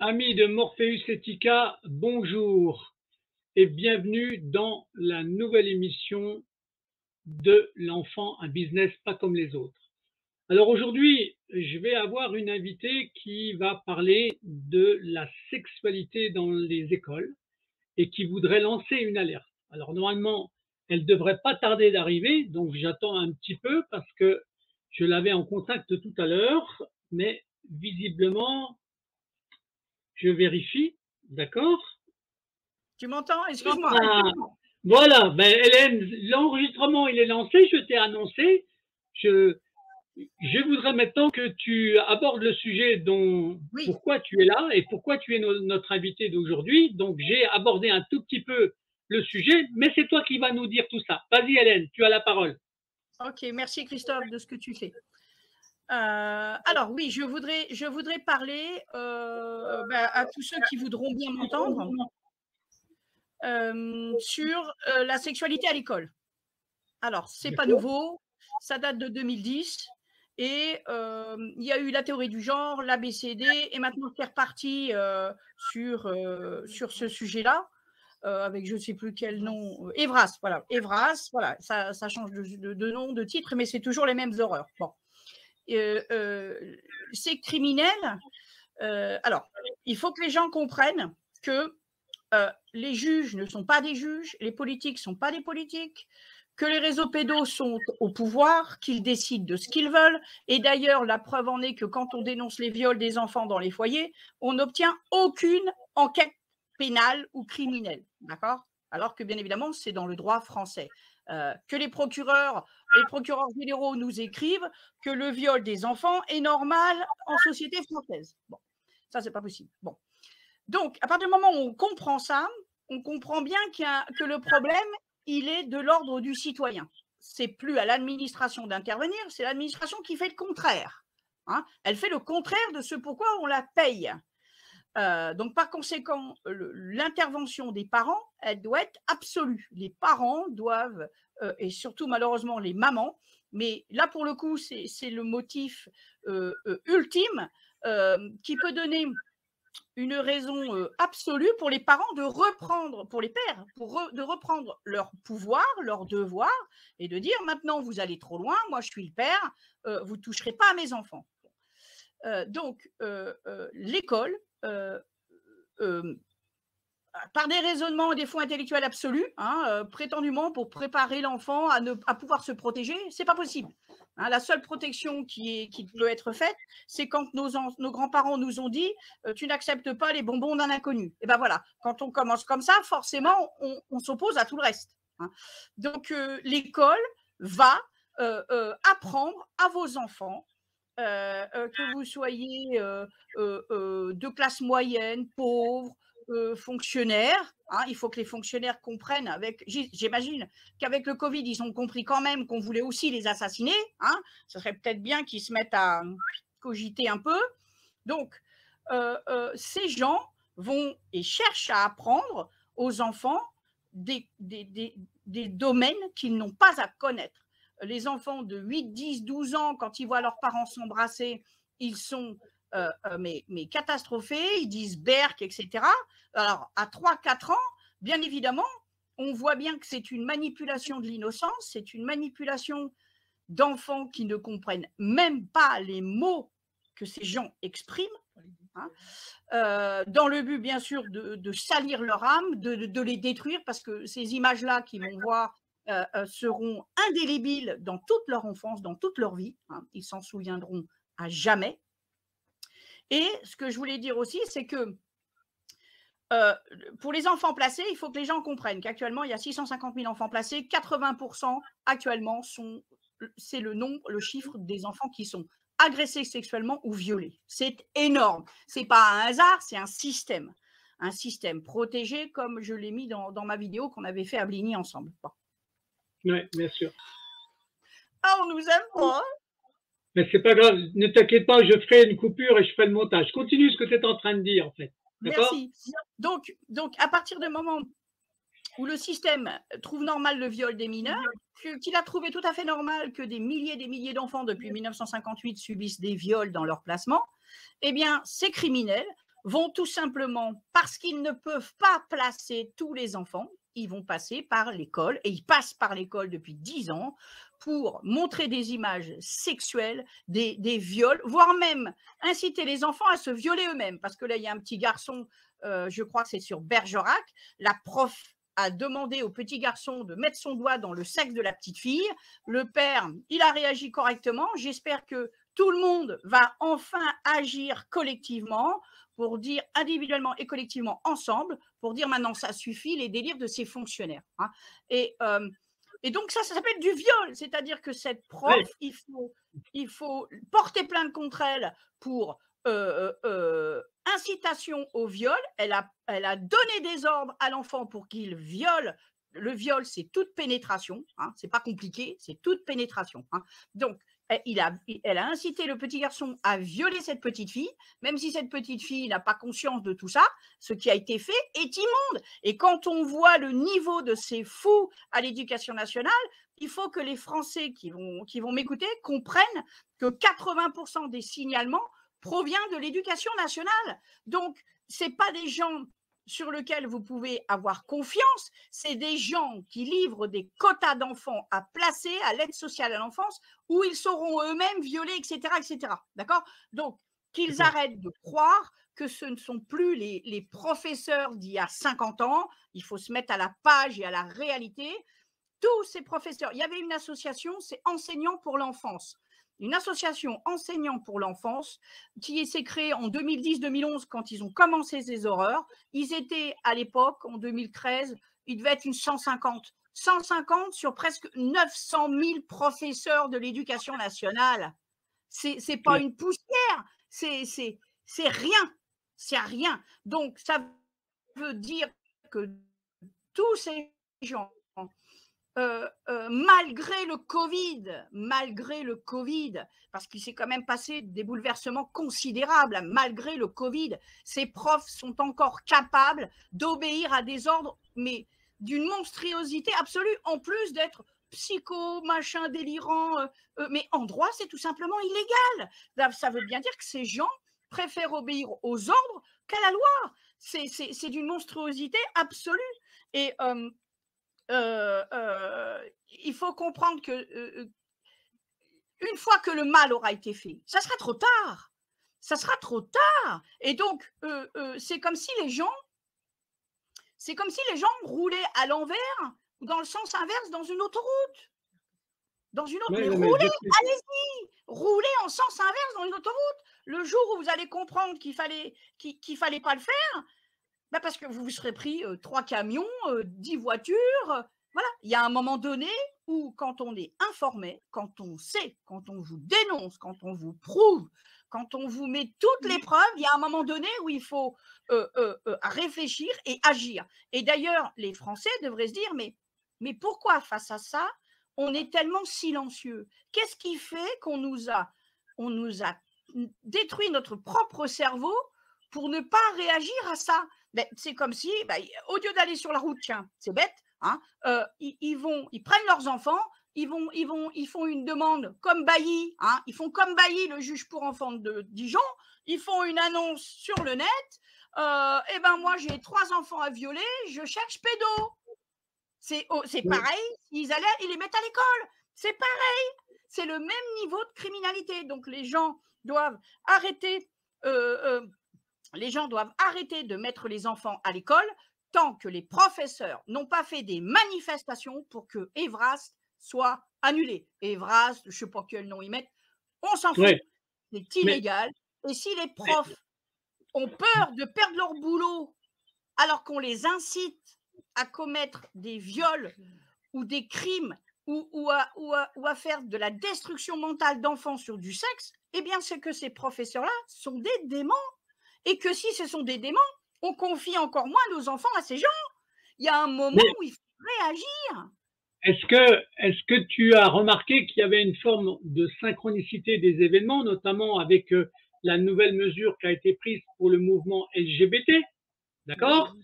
Amis de Morpheus Etica, bonjour et bienvenue dans la nouvelle émission de l'enfant, un business pas comme les autres. Alors aujourd'hui, je vais avoir une invitée qui va parler de la sexualité dans les écoles et qui voudrait lancer une alerte. Alors normalement, elle ne devrait pas tarder d'arriver, donc j'attends un petit peu parce que je l'avais en contact tout à l'heure, mais visiblement, je vérifie, d'accord? Tu m'entends? Excuse-moi. Ah, voilà, ben Hélène, l'enregistrement il est lancé, je t'ai annoncé. Je, je voudrais maintenant que tu abordes le sujet dont Oui. pourquoi tu es là et pourquoi tu es notre invité d'aujourd'hui. Donc j'ai abordé un tout petit peu le sujet, mais c'est toi qui vas nous dire tout ça. Vas-y Hélène, tu as la parole. Ok, merci Christophe de ce que tu fais. Alors oui, je voudrais parler à tous ceux qui voudront bien m'entendre sur la sexualité à l'école. Alors, c'est pas nouveau, ça date de 2010 et il y a eu la théorie du genre, l'ABCD et maintenant c'est reparti sur ce sujet-là. Avec je ne sais plus quel nom, Evras, voilà, Evras, voilà, ça change de nom, de titre, mais c'est toujours les mêmes horreurs. Bon, c'est criminel. Alors, il faut que les gens comprennent que les juges ne sont pas des juges, les politiques ne sont pas des politiques, que les réseaux pédos sont au pouvoir, qu'ils décident de ce qu'ils veulent. Et d'ailleurs, la preuve en est que quand on dénonce les viols des enfants dans les foyers, on n'obtient aucune enquête pénale ou criminelle, d'accord? Alors que bien évidemment, c'est dans le droit français. Que les procureurs généraux nous écrivent que le viol des enfants est normal en société française. Bon, ça, c'est pas possible. Bon. Donc, à partir du moment où on comprend ça, on comprend bien que le problème, il est de l'ordre du citoyen. C'est plus à l'administration d'intervenir, c'est l'administration qui fait le contraire. Hein, elle fait le contraire de ce pourquoi on la paye. Donc, par conséquent, l'intervention des parents, elle doit être absolue. Les parents doivent, et surtout malheureusement les mamans, mais là pour le coup, c'est le motif ultime qui peut donner une raison absolue pour les parents de reprendre, pour les pères, de reprendre leur pouvoir, leur devoir, et de dire maintenant vous allez trop loin, moi je suis le père, vous ne toucherez pas à mes enfants. Donc, l'école, par des raisonnements et des fonds intellectuels absolus, hein, prétendument pour préparer l'enfant à pouvoir se protéger, c'est pas possible. Hein, la seule protection qui peut être faite, c'est quand nos grands-parents nous ont dit tu n'acceptes pas les bonbons d'un inconnu. Et ben voilà, quand on commence comme ça, forcément, on s'oppose à tout le reste. Hein. Donc, l'école va apprendre à vos enfants que vous soyez de classe moyenne, pauvre, fonctionnaires. Hein, il faut que les fonctionnaires comprennent j'imagine qu'avec le Covid, ils ont compris quand même qu'on voulait aussi les assassiner. Hein, ce serait peut-être bien qu'ils se mettent à cogiter un peu. Donc, ces gens vont et cherchent à apprendre aux enfants des domaines qu'ils n'ont pas à connaître. Les enfants de 8, 10, 12 ans, quand ils voient leurs parents s'embrasser, ils sont mais catastrophés, ils disent berk, etc. Alors, à 3, 4 ans, bien évidemment, on voit bien que c'est une manipulation de l'innocence, c'est une manipulation d'enfants qui ne comprennent même pas les mots que ces gens expriment, hein, dans le but, bien sûr, de salir leur âme, de les détruire, parce que ces images-là qu'ils vont voir seront indélébiles dans toute leur enfance, dans toute leur vie. Hein, ils s'en souviendront à jamais. Et ce que je voulais dire aussi, c'est que pour les enfants placés, il faut que les gens comprennent qu'actuellement, il y a 650 000 enfants placés. 80% actuellement c'est le chiffre des enfants qui sont agressés sexuellement ou violés. C'est énorme. Ce n'est pas un hasard, c'est un système protégé, comme je l'ai mis dans ma vidéo qu'on avait fait à Bligny ensemble. Bon. Oui, bien sûr. Ah, on nous aime pas. Mais c'est pas grave, ne t'inquiète pas, je ferai une coupure et je ferai le montage. Continue ce que tu es en train de dire, en fait. Merci. Donc, à partir du moment où le système trouve normal le viol des mineurs, qu'il a trouvé tout à fait normal que des milliers d'enfants depuis 1958 subissent des viols dans leur placement, eh bien, c'est criminel vont tout simplement, parce qu'ils ne peuvent pas placer tous les enfants, ils vont passer par l'école, et ils passent par l'école depuis 10 ans pour montrer des images sexuelles, des viols, voire même inciter les enfants à se violer eux-mêmes. Parce que là, il y a un petit garçon, je crois que c'est sur Bergerac, la prof a demandé au petit garçon de mettre son doigt dans le sexe de la petite fille. Le père, il a réagi correctement. J'espère que tout le monde va enfin agir collectivement pour dire individuellement et collectivement ensemble, pour dire maintenant ça suffit, les délires de ces fonctionnaires. Hein. Et donc ça s'appelle du viol, c'est-à-dire que cette prof, oui, il faut porter plainte contre elle pour incitation au viol. Elle a donné des ordres à l'enfant pour qu'il viole. Le viol, c'est toute pénétration, hein, c'est pas compliqué, c'est toute pénétration. Hein. Donc, elle a incité le petit garçon à violer cette petite fille, même si cette petite fille n'a pas conscience de tout ça, ce qui a été fait est immonde. Et quand on voit le niveau de ces fous à l'éducation nationale, il faut que les Français qui vont m'écouter comprennent que 80% des signalements provient de l'éducation nationale. Donc, ce n'est pas des gens sur lesquels vous pouvez avoir confiance, c'est des gens qui livrent des quotas d'enfants à placer à l'aide sociale à l'enfance où ils seront eux-mêmes violés, etc. etc. D'accord ? Donc, qu'ils arrêtent de croire que ce ne sont plus les professeurs d'il y a 50 ans, il faut se mettre à la page et à la réalité. Tous ces professeurs, il y avait une association, c'est Enseignants pour l'enfance. Une association enseignant pour l'enfance qui s'est créée en 2010-2011 quand ils ont commencé ces horreurs. Ils étaient à l'époque, en 2013, ils devaient être une 150. 150 sur presque 900 000 professeurs de l'éducation nationale. C'est pas une poussière, c'est rien. C'est rien. Donc, ça veut dire que tous ces gens malgré le Covid, parce qu'il s'est quand même passé des bouleversements considérables, malgré le Covid, ces profs sont encore capables d'obéir à des ordres, mais d'une monstruosité absolue, en plus d'être psycho, machin, délirant, mais en droit, c'est tout simplement illégal. Ça veut bien dire que ces gens préfèrent obéir aux ordres qu'à la loi. C'est d'une monstruosité absolue. Et il faut comprendre que une fois que le mal aura été fait, ça sera trop tard. Ça sera trop tard. Et donc, c'est comme si les gens roulaient à l'envers ou dans le sens inverse dans une autoroute. Dans une autre, mais roulez, allez-y, roulez en sens inverse dans une autoroute. Le jour où vous allez comprendre qu'il fallait pas le faire, ben parce que vous vous serez pris 3 camions, 10 voitures. Voilà, il y a un moment donné où quand on est informé, quand on sait, quand on vous dénonce, quand on vous prouve, quand on vous met toutes les preuves, il y a un moment donné où il faut réfléchir et agir. Et d'ailleurs, les Français devraient se dire, mais pourquoi face à ça, on est tellement silencieux? Qu'est-ce qui fait qu'on nous a détruit notre propre cerveau pour ne pas réagir à ça? Ben, c'est comme si, au lieu d'aller sur la route, tiens, c'est bête, hein, ils prennent leurs enfants, ils font une demande comme Bailly, hein, ils font comme Bailly, le juge pour enfants de Dijon, ils font une annonce sur le net, et ben moi j'ai 3 enfants à violer, je cherche pédo. C'est pareil, ils les mettent à l'école, c'est pareil, c'est le même niveau de criminalité. Donc les gens doivent arrêter de mettre les enfants à l'école tant que les professeurs n'ont pas fait des manifestations pour que Evrast soit annulé. Evrast, je ne sais pas quel nom ils mettent, on s'en fout, c'est illégal. Et si les profs ont peur de perdre leur boulot alors qu'on les incite à commettre des viols ou des crimes ou à faire de la destruction mentale d'enfants sur du sexe, eh bien c'est que ces professeurs-là sont des démons. Et que si ce sont des démons, on confie encore moins nos enfants à ces gens. Il y a un moment où il faut réagir. Est-ce que tu as remarqué qu'il y avait une forme de synchronicité des événements, notamment avec la nouvelle mesure qui a été prise pour le mouvement LGBT, d'accord,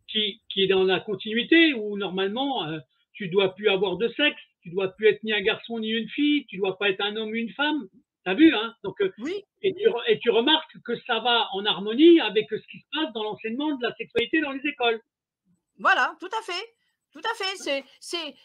qui est dans la continuité, où normalement tu dois plus avoir de sexe, tu dois plus être ni un garçon ni une fille, tu dois pas être un homme ou une femme. T'as vu, hein? Donc, Oui, et tu remarques que ça va en harmonie avec ce qui se passe dans l'enseignement de la sexualité dans les écoles. voilà, tout à fait. Tout à fait.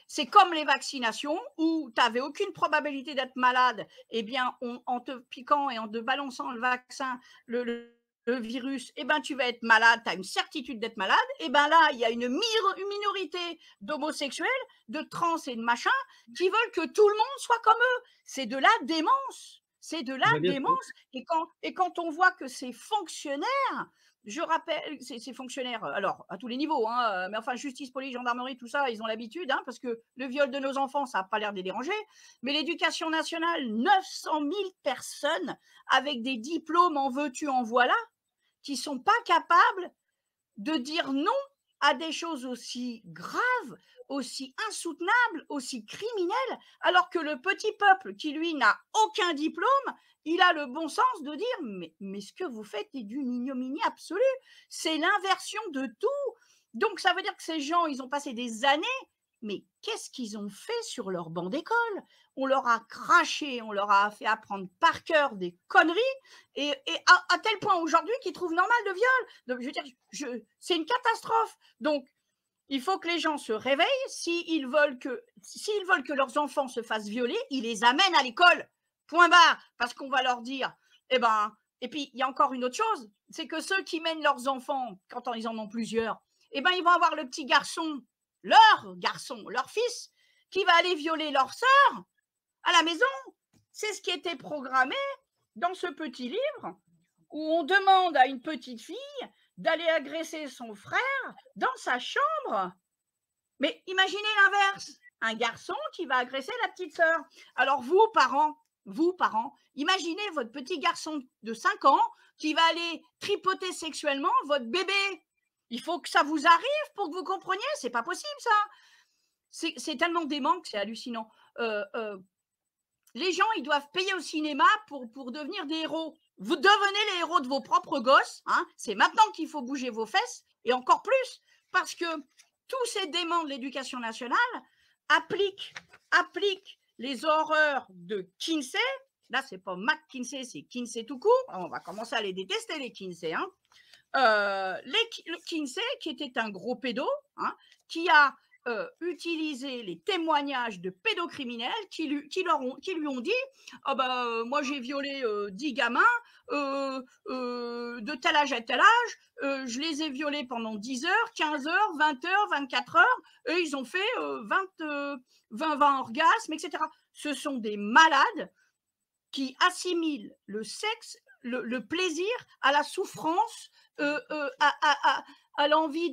C'est comme les vaccinations où tu n'avais aucune probabilité d'être malade. Eh bien, en te piquant et en te balançant le vaccin, le virus, eh ben, tu vas être malade, tu as une certitude d'être malade. Eh bien là, il y a une minorité d'homosexuels, de trans et de machins qui veulent que tout le monde soit comme eux. C'est de la démence. C'est de la Ben, bien sûr. démence. Et quand on voit que ces fonctionnaires, je rappelle, ces fonctionnaires, alors à tous les niveaux, hein, mais enfin justice, police, gendarmerie, tout ça, ils ont l'habitude, hein, parce que le viol de nos enfants, ça n'a pas l'air de les déranger. Mais l'éducation nationale, 900 000 personnes avec des diplômes en veux-tu, en voilà, qui sont pas capables de dire non à des choses aussi graves, aussi insoutenables, aussi criminelles, alors que le petit peuple qui, lui, n'a aucun diplôme, il a le bon sens de dire mais ce que vous faites est d'une ignominie absolue. C'est l'inversion de tout. Donc, ça veut dire que ces gens, ils ont passé des années, mais qu'est-ce qu'ils ont fait sur leur banc d'école? On leur a craché, on leur a fait apprendre par cœur des conneries, et à tel point aujourd'hui qu'ils trouvent normal le viol. Donc, je veux dire, c'est une catastrophe. Donc, il faut que les gens se réveillent. S'ils veulent que leurs enfants se fassent violer, ils les amènent à l'école. Point barre. Parce qu'on va leur dire, eh ben, et puis il y a encore une autre chose, c'est que ceux qui mènent leurs enfants, quand ils en ont plusieurs, eh ben, ils vont avoir le petit garçon, leur fils, qui va aller violer leur sœur à la maison. C'est ce qui était programmé dans ce petit livre où on demande à une petite fille d'aller agresser son frère dans sa chambre. Mais imaginez l'inverse, un garçon qui va agresser la petite sœur. Alors vous, parents, imaginez votre petit garçon de 5 ans qui va aller tripoter sexuellement votre bébé. Il faut que ça vous arrive pour que vous compreniez, c'est pas possible ça. C'est tellement dément que c'est hallucinant. Les gens, ils doivent payer au cinéma pour devenir des héros. Vous devenez les héros de vos propres gosses. Hein. C'est maintenant qu'il faut bouger vos fesses, et encore plus, parce que tous ces démons de l'éducation nationale appliquent les horreurs de Kinsey. Là, c'est pas McKinsey, c'est Kinsey tout court. On va commencer à les détester, les Kinsey. Hein. Le Kinsey, qui était un gros pédo, hein, qui a utiliser les témoignages de pédocriminels qui lui ont dit ah bah, moi j'ai violé 10 gamins de tel âge à tel âge, je les ai violés pendant 10 heures, 15 heures, 20 heures, 24 heures, et ils ont fait 20 orgasmes, etc. Ce sont des malades qui assimilent le sexe, le plaisir à la souffrance, à l'envie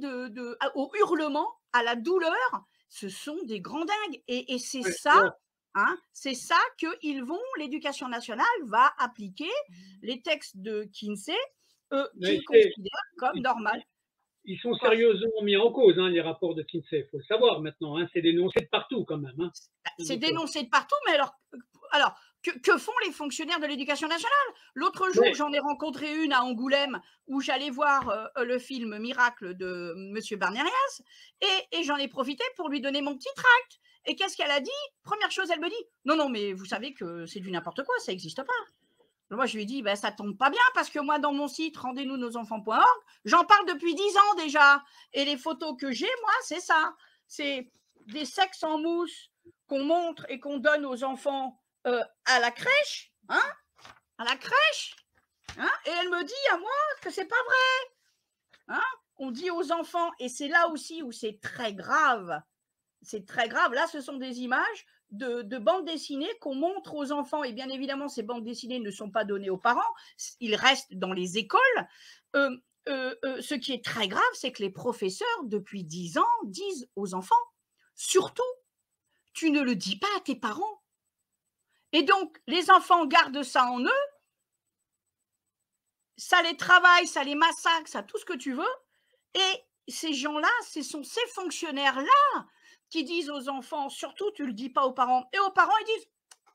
au hurlement, à la douleur. Ce sont des grands dingues. Et c'est ça, hein, c'est ça qu'ils vont, l'éducation nationale va appliquer les textes de Kinsey, qu'ils considèrent comme normal. Ils sont sérieusement mis en cause, hein, les rapports de Kinsey, il faut le savoir maintenant. Hein, c'est dénoncé de partout quand même. Hein. C'est dénoncé de partout, mais alors que font les fonctionnaires de l'éducation nationale? L'autre jour, j'en ai rencontré une à Angoulême où j'allais voir le film Miracle de M. Barnérias, et j'en ai profité pour lui donner mon petit tract. Et qu'est-ce qu'elle a dit? Première chose, elle me dit non, mais vous savez que c'est du n'importe quoi, ça n'existe pas. Moi, je lui ai dit, ça tombe pas bien parce que moi, dans mon site rendez-nous nosenfants.org, j'en parle depuis 10 ans déjà. Et les photos que j'ai, moi, c'est ça. C'est des sexes en mousse qu'on montre et qu'on donne aux enfants à la crèche. Hein, à la crèche. Hein, et elle me dit à moi que c'est pas vrai. Hein, on dit aux enfants, et c'est là aussi où c'est très grave. C'est très grave. Là, ce sont des images de bandes dessinées qu'on montre aux enfants. Et bien évidemment, ces bandes dessinées ne sont pas données aux parents. Ils restent dans les écoles. Ce qui est très grave, c'est que les professeurs, depuis 10 ans, disent aux enfants, surtout, tu ne le dis pas à tes parents. Et donc, les enfants gardent ça en eux. Ça les travaille, ça les massacre, ça tout ce que tu veux. Et ces gens-là, ce sont ces fonctionnaires-là qui disent aux enfants, surtout, tu ne le dis pas aux parents. Et aux parents, ils disent,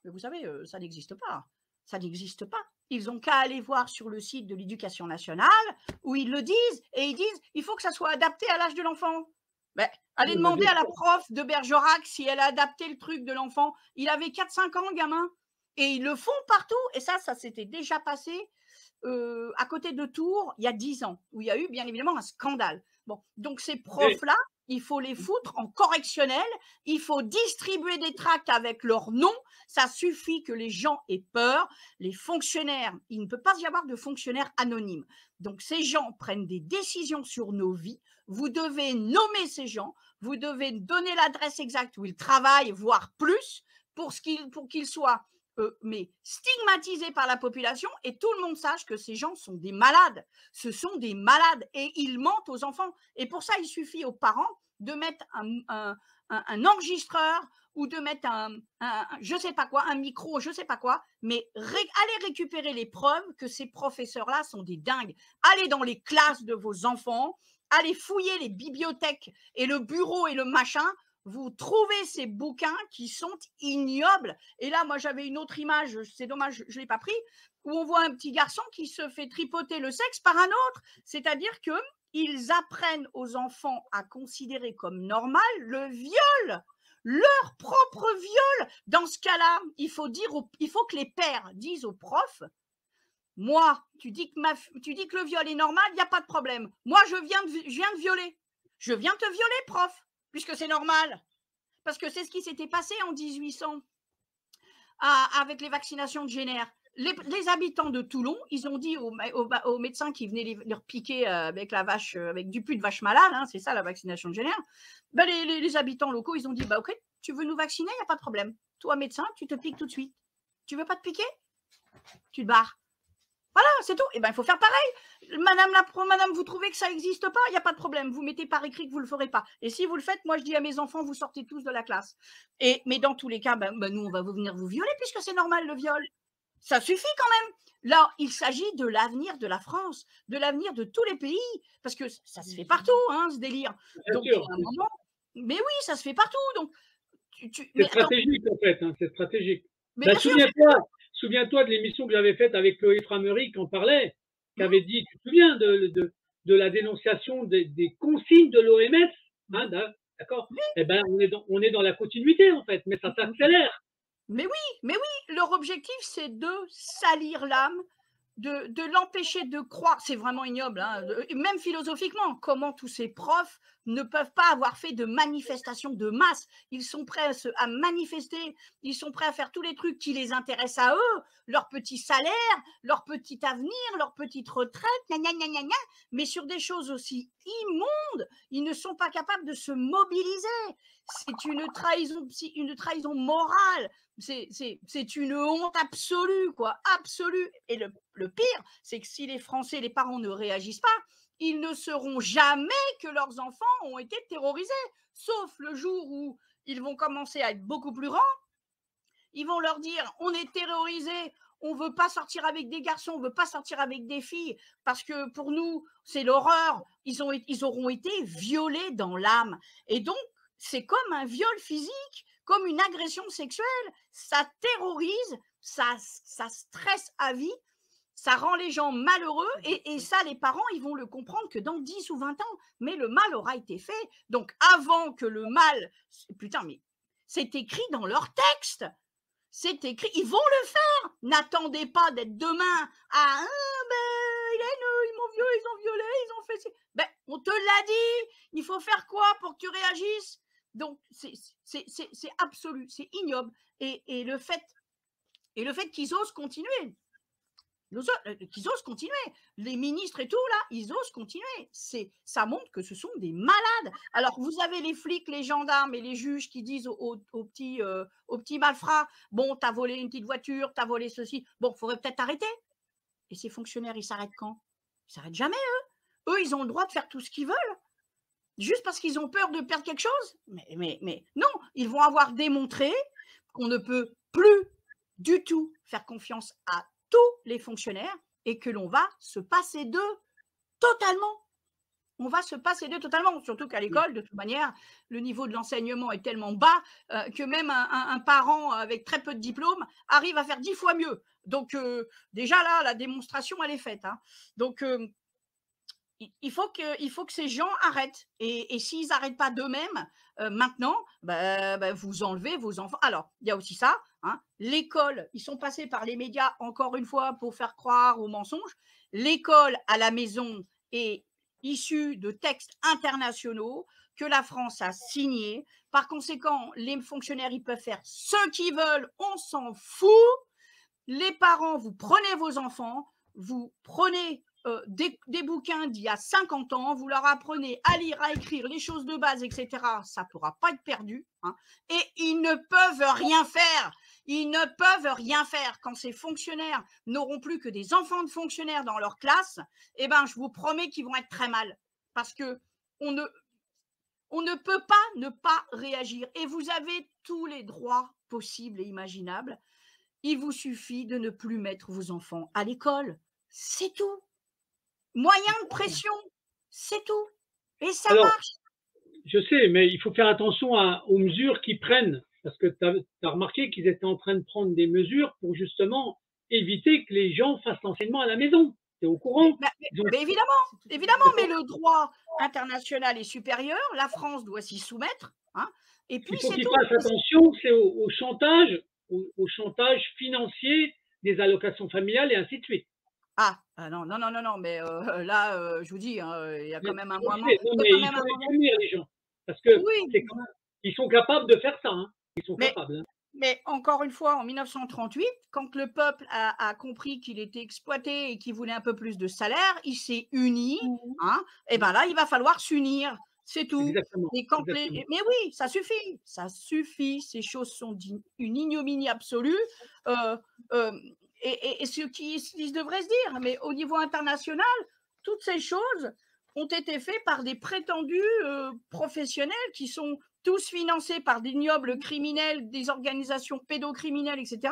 mais vous savez, ça n'existe pas. Ça n'existe pas. Ils n'ont qu'à aller voir sur le site de l'Éducation nationale où ils le disent, et ils disent, il faut que ça soit adapté à l'âge de l'enfant. Allez demander à la prof de Bergerac si elle a adapté le truc de l'enfant. Il avait 4-5 ans, gamin. Et ils le font partout. Et ça s'était déjà passé à côté de Tours il y a 10 ans, où il y a eu bien évidemment un scandale. Bon, donc ces profs-là, il faut les foutre en correctionnel, il faut distribuer des tracts avec leur nom, ça suffit que les gens aient peur. Les fonctionnaires, il ne peut pas y avoir de fonctionnaires anonymes. Donc ces gens prennent des décisions sur nos vies, vous devez nommer ces gens, vous devez donner l'adresse exacte où ils travaillent, voire plus, pour qu'ils soient mais stigmatisés par la population et tout le monde sache que ces gens sont des malades. Ce sont des malades et ils mentent aux enfants. Et pour ça, il suffit aux parents de mettre un enregistreur ou de mettre je sais pas quoi, un micro, je sais pas quoi, mais allez récupérer les preuves que ces professeurs-là sont des dingues. Allez dans les classes de vos enfants, allez fouiller les bibliothèques et le bureau et le machin. Vous trouvez ces bouquins qui sont ignobles. Et là, moi, j'avais une autre image, c'est dommage, je ne l'ai pas pris, où on voit un petit garçon qui se fait tripoter le sexe par un autre. C'est-à-dire qu'ils apprennent aux enfants à considérer comme normal le viol, leur propre viol. Dans ce cas-là, il faut que les pères disent aux profs, moi, tu dis que le viol est normal, il n'y a pas de problème. Moi, je viens de violer. Je viens te violer, prof, puisque c'est normal. Parce que c'est ce qui s'était passé en 1800 avec les vaccinations de Jenner. Les habitants de Toulon, ils ont dit aux médecins qui venaient leur piquer avec la vache, avec du pus de vache malade, hein, c'est ça la vaccination de Jenner. Ben, les habitants locaux, ils ont dit, ok, tu veux nous vacciner, il n'y a pas de problème. Toi, médecin, tu te piques tout de suite. Tu veux pas te piquer? Tu te barres. Voilà, c'est tout. Et ben, il faut faire pareil. Madame, vous trouvez que ça n'existe pas? Il n'y a pas de problème. Vous mettez par écrit que vous ne le ferez pas. Et si vous le faites, moi, je dis à mes enfants, vous sortez tous de la classe. Mais dans tous les cas, nous, on va venir vous violer puisque c'est normal, le viol. Ça suffit quand même. Là, il s'agit de l'avenir de la France, de l'avenir de tous les pays, parce que ça se fait partout, hein, ce délire. Donc, il y a un moment, mais oui, ça se fait partout. Donc, c'est stratégique, en fait. Hein, c'est stratégique. Mais souviens-toi de l'émission que j'avais faite avec Chloé Framery qui en parlait, qui avait dit, tu te souviens de la dénonciation des consignes de l'OMS, hein, d'accord? Eh ben, on est dans la continuité, en fait, mais ça s'accélère. Mais oui, leur objectif, c'est de salir l'âme, de l'empêcher de croire. C'est vraiment ignoble, hein, même philosophiquement. Comment tous ces profs ne peuvent pas avoir fait de manifestations de masse? Ils sont prêts à manifester, ils sont prêts à faire tous les trucs qui les intéressent à eux, leur petit salaire, leur petit avenir, leur petite retraite, mais sur des choses aussi immondes, ils ne sont pas capables de se mobiliser. C'est une trahison morale. C'est une honte absolue, quoi, absolue. Et le pire, c'est que si les Français, les parents ne réagissent pas, ils ne sauront jamais que leurs enfants ont été terrorisés, sauf le jour où ils vont commencer à être beaucoup plus grands. Ils vont leur dire, on est terrorisés, on ne veut pas sortir avec des garçons, on ne veut pas sortir avec des filles, parce que pour nous, c'est l'horreur. Ils auront été violés dans l'âme. Et donc, c'est comme un viol physique, comme une agression sexuelle. Ça terrorise, ça stresse à vie, ça rend les gens malheureux. Et ça, les parents, ils vont le comprendre que dans 10 ou 20 ans, mais le mal aura été fait. Donc, avant que le mal... Putain, mais c'est écrit dans leur texte. C'est écrit, ils vont le faire. N'attendez pas d'être demain à ils m'ont violé, ils ont violé, ils ont fait. On te l'a dit. Il faut faire quoi pour que tu réagisses? Donc c'est absolu, c'est ignoble. Et le fait qu'ils osent continuer. Qu'ils osent continuer. Les ministres et tout, là, ils osent continuer. Ça montre que ce sont des malades. Alors, vous avez les flics, les gendarmes et les juges qui disent aux petits malfrats, bon, t'as volé une petite voiture, t'as volé ceci. Bon, faudrait peut-être arrêter. Et ces fonctionnaires, ils s'arrêtent quand? Ils s'arrêtent jamais, eux. Eux, ils ont le droit de faire tout ce qu'ils veulent. Juste parce qu'ils ont peur de perdre quelque chose. Mais non, ils vont avoir démontré qu'on ne peut plus du tout faire confiance à tous les fonctionnaires et que l'on va se passer d'eux totalement. On va se passer d'eux totalement, surtout qu'à l'école, de toute manière, le niveau de l'enseignement est tellement bas que même un parent avec très peu de diplôme arrive à faire 10 fois mieux. Donc déjà là, la démonstration, elle est faite. Hein. Donc il faut que ces gens arrêtent. Et s'ils n'arrêtent pas d'eux-mêmes, maintenant, vous enlevez vos enfants. Alors, il y a aussi ça, hein, l'école, ils sont passés par les médias, encore une fois, pour faire croire aux mensonges. L'école à la maison est issue de textes internationaux que la France a signés. Par conséquent, les fonctionnaires, ils peuvent faire ce qu'ils veulent, on s'en fout. Les parents, vous prenez vos enfants, vous prenez des bouquins d'il y a 50 ans, vous leur apprenez à lire, à écrire, les choses de base, etc. Ça ne pourra pas être perdu, hein. Et ils ne peuvent rien faire. Ils ne peuvent rien faire. Quand ces fonctionnaires n'auront plus que des enfants de fonctionnaires dans leur classe, eh ben, je vous promets qu'ils vont être très mal. Parce que on ne peut pas ne pas réagir. Et vous avez tous les droits possibles et imaginables. Il vous suffit de ne plus mettre vos enfants à l'école. C'est tout. Moyen de pression, c'est tout. Et ça Alors, marche. je sais, mais il faut faire attention aux mesures qu'ils prennent, parce que tu as remarqué qu'ils étaient en train de prendre des mesures pour justement éviter que les gens fassent l'enseignement à la maison. Tu es au courant? Mais évidemment, mais le droit international est supérieur, la France doit s'y soumettre, hein, et puis Il faut c'est qu'ils tout. fassent attention, c'est au chantage, au chantage financier des allocations familiales et ainsi de suite. Non, mais là, je vous dis, hein, il y a quand même un moment. Non, mais il faut les punir, les gens. Parce que Oui, ils sont capables de faire ça. Hein. Ils sont mais capables. Hein. Mais encore une fois, en 1938, quand le peuple a compris qu'il était exploité et qu'il voulait un peu plus de salaire, il s'est uni, hein, et bien là, il va falloir s'unir, c'est tout. Exactement. Mais mais oui, ça suffit, ces choses sont une ignominie absolue. Euh, euh, et ce qui devrait se dire, mais au niveau international, toutes ces choses ont été faites par des prétendus professionnels qui sont tous financés par d'ignobles criminels, des organisations pédocriminelles, etc.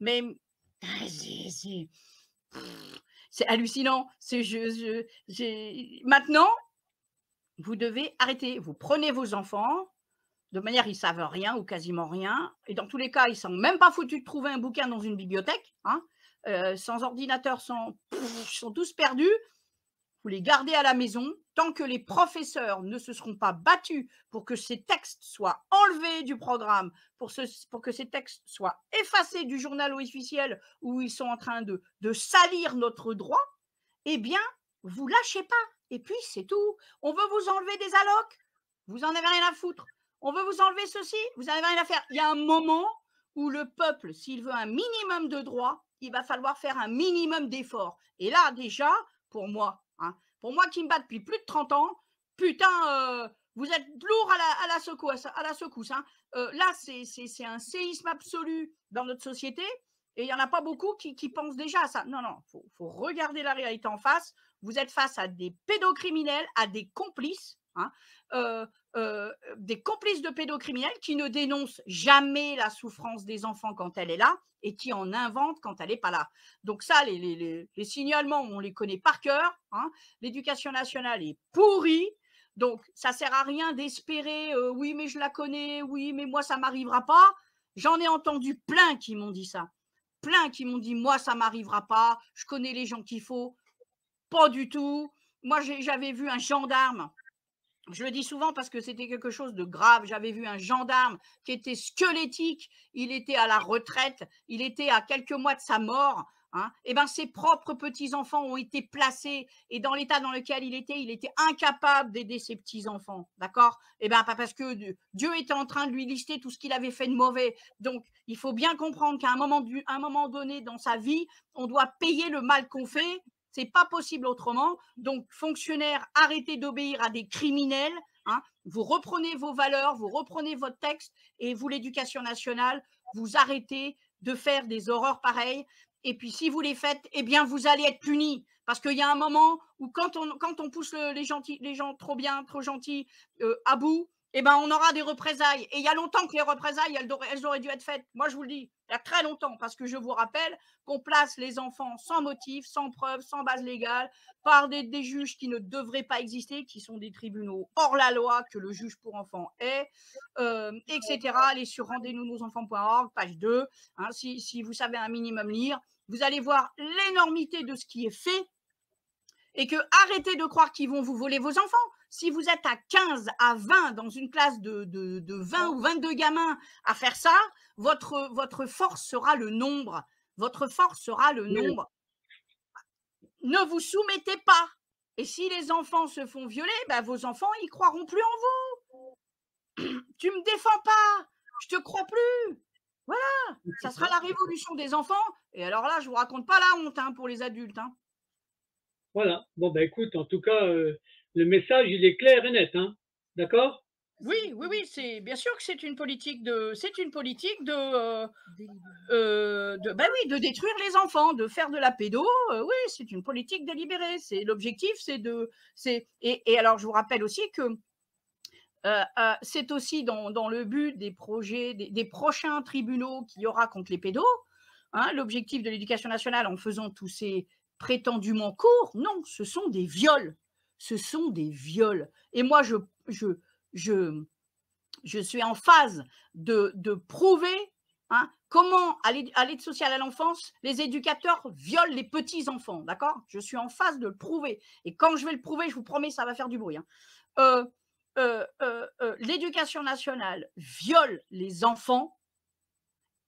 Mais c'est hallucinant. Maintenant, vous devez arrêter. Vous prenez vos enfants, de manière, ils ne savent rien ou quasiment rien. Et dans tous les cas, ils ne sont même pas foutus de trouver un bouquin dans une bibliothèque. Hein. Sans ordinateur, ils sont tous perdus. Vous les gardez à la maison tant que les professeurs ne se seront pas battus pour que ces textes soient enlevés du programme, pour que ces textes soient effacés du journal officiel où ils sont en train de salir notre droit, eh bien, vous lâchez pas. Et puis, c'est tout. On veut vous enlever des allocs, vous en avez rien à foutre. On veut vous enlever ceci, vous n'en avez rien à faire. Il y a un moment où le peuple, s'il veut un minimum de droits, il va falloir faire un minimum d'efforts. Et là, déjà, pour moi qui me bat depuis plus de 30 ans, putain, vous êtes lourd à la secousse. Hein. Là, c'est un séisme absolu dans notre société et il n'y en a pas beaucoup qui pensent déjà à ça. Non, faut regarder la réalité en face. Vous êtes face à des pédocriminels, à des complices, hein, des complices de pédocriminels qui ne dénoncent jamais la souffrance des enfants quand elle est là et qui en inventent quand elle n'est pas là. Donc ça, les signalements, on les connaît par cœur. Hein. L'éducation nationale est pourrie. Donc, ça ne sert à rien d'espérer oui, mais je la connais, oui, mais moi, ça ne m'arrivera pas. J'en ai entendu plein qui m'ont dit ça. Plein qui m'ont dit, moi, ça ne m'arrivera pas. Je connais les gens qu'il faut. Pas du tout. Moi, j'avais vu un gendarme. Je le dis souvent parce que c'était quelque chose de grave. J'avais vu un gendarme qui était squelettique. Il était à la retraite. Il était à quelques mois de sa mort. Hein. Et ben, ses propres petits-enfants ont été placés. Et dans l'état dans lequel il était incapable d'aider ses petits-enfants. D'accord? Et ben, pas parce que Dieu était en train de lui lister tout ce qu'il avait fait de mauvais. Donc, il faut bien comprendre qu'à un moment donné dans sa vie, on doit payer le mal qu'on fait. C'est pas possible autrement. Donc, fonctionnaires, arrêtez d'obéir à des criminels. Hein. Vous reprenez vos valeurs, vous reprenez votre texte et vous, l'éducation nationale, vous arrêtez de faire des horreurs pareilles. Et puis, si vous les faites, eh bien, vous allez être punis. Parce qu'il y a un moment où quand on pousse les gens trop bien, trop gentils à bout, eh ben, on aura des représailles. Et il y a longtemps que les représailles, elles auraient dû être faites. Moi, je vous le dis, il y a très longtemps, parce que je vous rappelle qu'on place les enfants sans motif, sans preuve, sans base légale, par des juges qui ne devraient pas exister, qui sont des tribunaux hors la loi que le juge pour enfants est, etc. Allez sur rendez-nous nos enfants.org, page 2. Hein, si vous savez un minimum lire, vous allez voir l'énormité de ce qui est fait. et que arrêtez de croire qu'ils vont vous voler vos enfants. Si vous êtes à 15, à 20 dans une classe de 20 ou 22 gamins à faire ça, votre force sera le nombre. Votre force sera le nombre. Ne vous soumettez pas. Et si les enfants se font violer, ben vos enfants, ils croiront plus en vous. Tu me défends pas, je te crois plus. Voilà, ça sera la révolution des enfants. Et alors là, je vous raconte pas la honte hein, pour les adultes. Hein. Voilà. Bon, ben écoute, en tout cas, le message, il est clair et net. Hein. D'accord? Oui, c'est bien sûr que c'est une politique de détruire les enfants, de faire de la pédo. Oui, c'est une politique délibérée. C'est l'objectif, et alors je vous rappelle aussi que c'est aussi dans le but des projets, des prochains tribunaux qu'il y aura contre les pédos. Hein, l'objectif de l'éducation nationale en faisant tous ces prétendument cours, non, ce sont des viols. Ce sont des viols. Et moi, je suis en phase de prouver hein, comment, à l'aide sociale à l'enfance, les éducateurs violent les petits-enfants, d'accord? Je suis en phase de le prouver. Et quand je vais le prouver, je vous promets, ça va faire du bruit. Hein. L'éducation nationale viole les enfants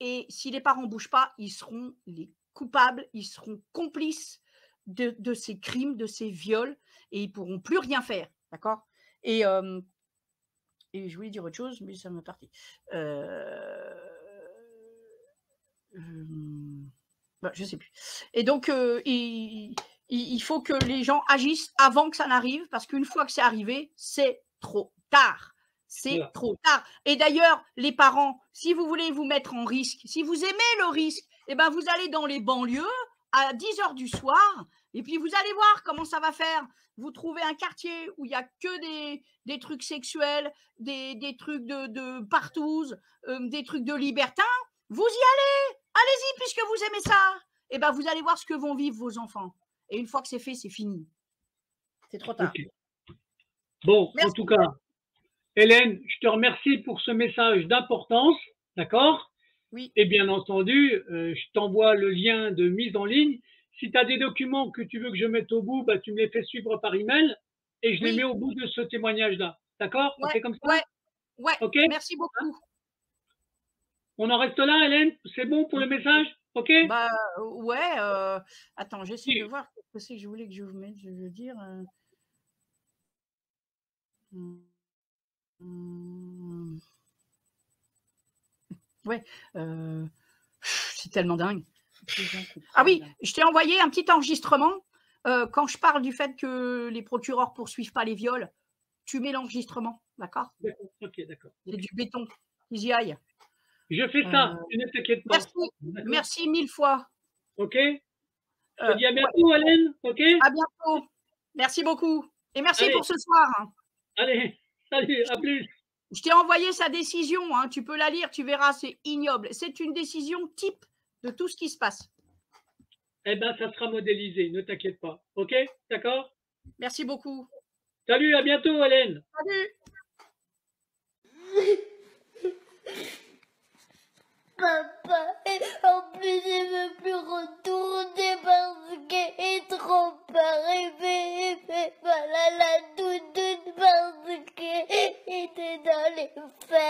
et si les parents ne bougent pas, ils seront les coupables, ils seront complices de ces crimes, de ces viols et ils ne pourront plus rien faire, d'accord? Et je voulais dire autre chose, mais ça m'est parti. Je ne sais plus. Et donc, il faut que les gens agissent avant que ça n'arrive, parce qu'une fois que c'est arrivé, c'est trop tard. C'est trop tard. Et d'ailleurs, les parents, si vous voulez vous mettre en risque, si vous aimez le risque, eh ben vous allez dans les banlieues à 10h du soir, et puis vous allez voir comment ça va faire. Vous trouvez un quartier où il n'y a que des trucs sexuels, des trucs de partouze, des trucs de libertins. Vous y allez, allez-y puisque vous aimez ça. Et ben vous allez voir ce que vont vivre vos enfants. Et une fois que c'est fait, c'est fini. C'est trop tard. Okay. Bon, merci. En tout cas, Hélène, je te remercie pour ce message d'importance, d'accord? Oui. Et bien entendu, je t'envoie le lien de mise en ligne. Si tu as des documents que tu veux que je mette au bout, bah, tu me les fais suivre par email et je les mets au bout de ce témoignage-là. D'accord? Ouais, on fait comme ça? Ouais. Okay. Merci beaucoup. On en reste là, Hélène? C'est bon pour le message? OK? Bah, ouais. Attends, j'essaie de voir ce que c'est que je voulais que je vous mette, je veux dire. Ouais. C'est tellement dingue. Ah oui, je t'ai envoyé un petit enregistrement. Quand je parle du fait que les procureurs poursuivent pas les viols, tu mets l'enregistrement, d'accord? Ok, d'accord. C'est du béton, qu'ils y aillent. Je fais ça, ne t'inquiète pas. Merci 1000 fois. Ok. Je te dis à bientôt, Hélène. Ok. À bientôt. Merci beaucoup. Et merci pour ce soir. Allez, salut, à plus. Je t'ai envoyé sa décision, hein, tu peux la lire, tu verras, c'est ignoble. C'est une décision type de tout ce qui se passe. Eh bien, ça sera modélisé, ne t'inquiète pas. Ok, d'accord? Merci beaucoup. Salut, à bientôt, Hélène. Salut. Papa, en plus, il ne veut plus retourner parce qu'il est trop peur. Il fait mal à la doudoune parce qu'il était dans les fers.